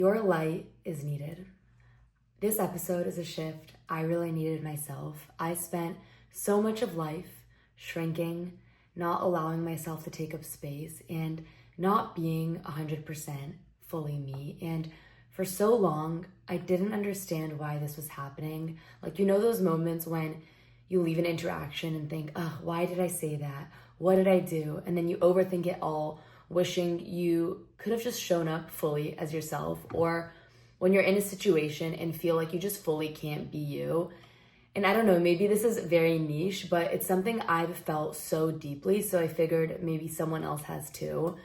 Your light is needed. This episode is a shift I really needed myself. I spent so much of life shrinking, not allowing myself to take up space, and not being 100% fully me. And for so long, I didn't understand why this was happening. Like, those moments when you leave an interaction and think, why did I say that? What did I do? And then you overthink it all, wishing you could have just shown up fully as yourself, or when you're in a situation and feel like you just fully can't be you. And I don't know, maybe this is very niche, but it's something I've felt so deeply, so I figured maybe someone else has too.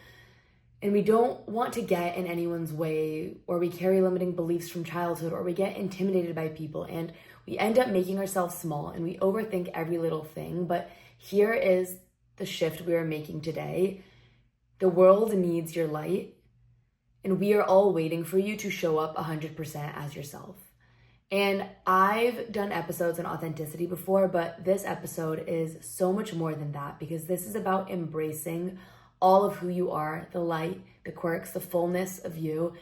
And we don't want to get in anyone's way, or we carry limiting beliefs from childhood, or we get intimidated by people, and we end up making ourselves small, and we overthink every little thing. But here is the shift we are making today. The world needs your light, and we are all waiting for you to show up 100% as yourself. And I've done episodes on authenticity before, but this episode is so much more than that, because this is about embracing all of who you are, the light, the quirks, the fullness of you.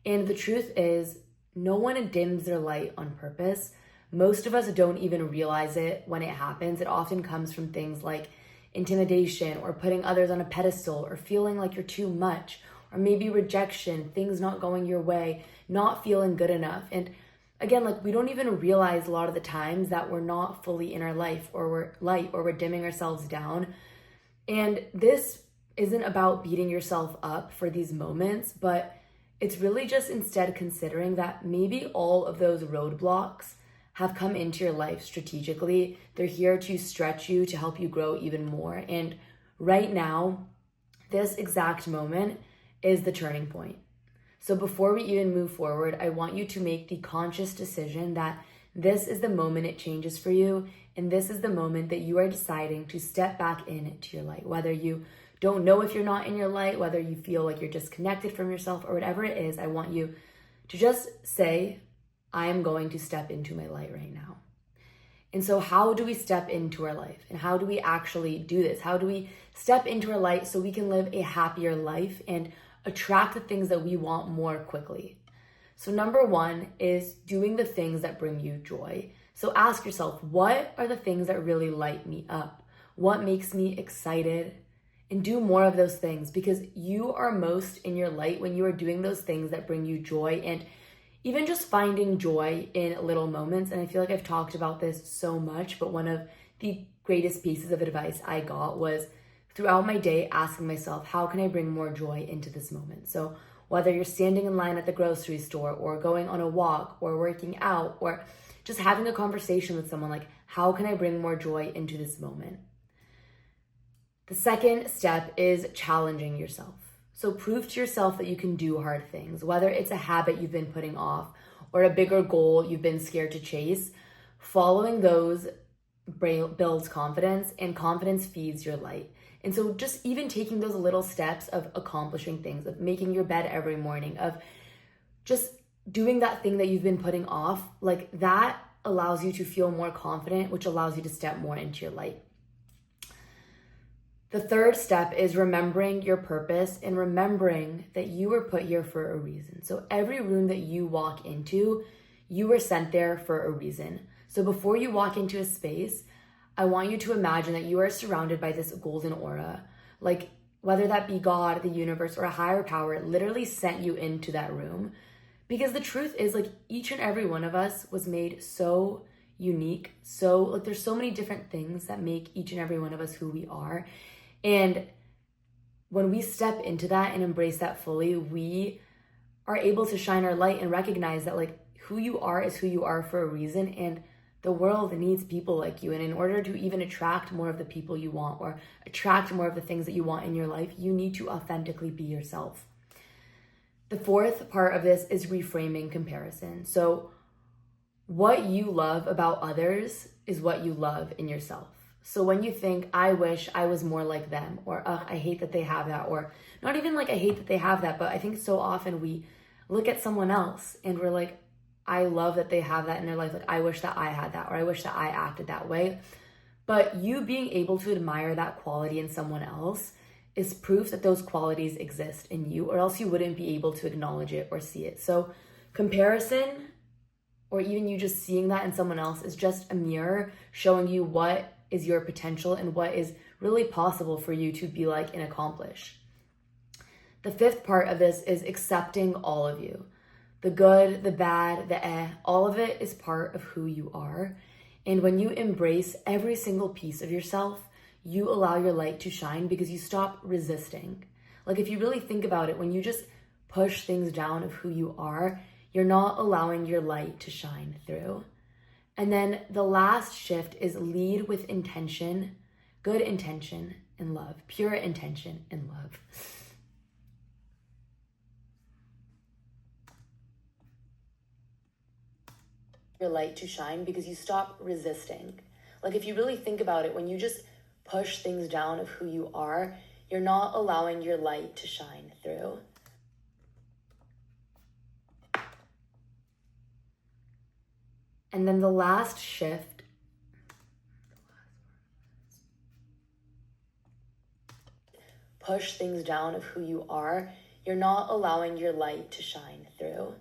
And the truth is, no one dims their light on purpose. Most of us don't even realize it when it happens. It often comes from things like intimidation, or putting others on a pedestal, or feeling like you're too much, or maybe rejection, things not going your way, not feeling good enough. And again, we don't even realize a lot of the times that we're not fully in our life, or we're light, or we're dimming ourselves down. And this isn't about beating yourself up for these moments, but it's really just instead considering that maybe all of those roadblocks have come into your life strategically. They're here to stretch you, to help you grow even more. And right now, this exact moment is the turning point. So before we even move forward, I want you to make the conscious decision that this is the moment it changes for you. And this is the moment that you are deciding to step back into your light. Whether you don't know if you're not in your light, whether you feel like you're disconnected from yourself, or whatever it is, I want you to just say, I am going to step into my light right now. And so how do we step into our life? And how do we actually do this? How do we step into our light so we can live a happier life and attract the things that we want more quickly? So number one is doing the things that bring you joy. So ask yourself, what are the things that really light me up? What makes me excited? And do more of those things, because you are most in your light when you are doing those things that bring you joy, and even just finding joy in little moments. And I feel like I've talked about this so much, but one of the greatest pieces of advice I got was throughout my day asking myself, how can I bring more joy into this moment? So whether you're standing in line at the grocery store, or going on a walk, or working out, or just having a conversation with someone, how can I bring more joy into this moment? The second step is challenging yourself. So prove to yourself that you can do hard things, whether it's a habit you've been putting off, or a bigger goal you've been scared to chase. Following those builds confidence, and confidence feeds your light. And so just even taking those little steps of accomplishing things, of making your bed every morning, of just doing that thing that you've been putting off, that allows you to feel more confident, which allows you to step more into your light. The third step is remembering your purpose, and remembering that you were put here for a reason. So every room that you walk into, you were sent there for a reason. So before you walk into a space, I want you to imagine that you are surrounded by this golden aura. Whether that be God, the universe, or a higher power, literally sent you into that room. Because the truth is, each and every one of us was made so unique. So there's so many different things that make each and every one of us who we are. And when we step into that and embrace that fully, we are able to shine our light and recognize that who you are is who you are for a reason. And the world needs people like you. And in order to even attract more of the people you want, or attract more of the things that you want in your life, you need to authentically be yourself. The fourth part of this is reframing comparison. So what you love about others is what you love in yourself. So when you think, I wish I was more like them, or I hate that they have that, or not even I hate that they have that, but I think so often we look at someone else and we're like, I love that they have that in their life. I wish that I had that, or I wish that I acted that way. But you being able to admire that quality in someone else is proof that those qualities exist in you, or else you wouldn't be able to acknowledge it or see it. So comparison, or even you just seeing that in someone else, is just a mirror showing you what is your potential and what is really possible for you to be like and accomplish. The fifth part of this is accepting all of you. The good, the bad, the all of it is part of who you are. And when you embrace every single piece of yourself, you allow your light to shine because you stop resisting. Like if you really think about it, when you just push things down of who you are, you're not allowing your light to shine through. And then the last shift is lead with intention, good intention and love, pure intention and love. Your light to shine because you stop resisting. Like if you really think about it, when you just push things down of who you are, you're not allowing your light to shine through. And then the last shift, push things down of who you are, you're not allowing your light to shine through.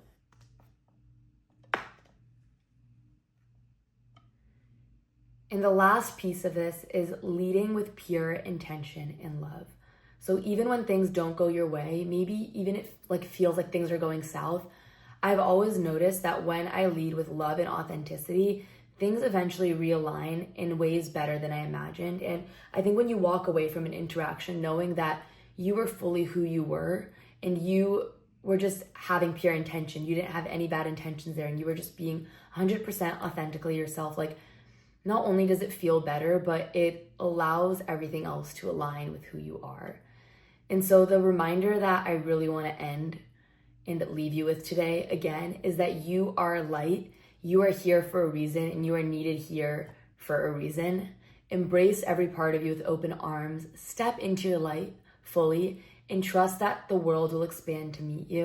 And the last piece of this is leading with pure intention and love. So even when things don't go your way, maybe even if like feels like things are going south, I've always noticed that when I lead with love and authenticity, things eventually realign in ways better than I imagined. And I think when you walk away from an interaction knowing that you were fully who you were and you were just having pure intention, you didn't have any bad intentions there, and you were just being 100% authentically yourself, like not only does it feel better, but it allows everything else to align with who you are. And so the reminder that I really want to end and leave you with today, again, is that you are light. You are here for a reason, and you are needed here for a reason. Embrace every part of you with open arms. Step into your light fully and trust that the world will expand to meet you.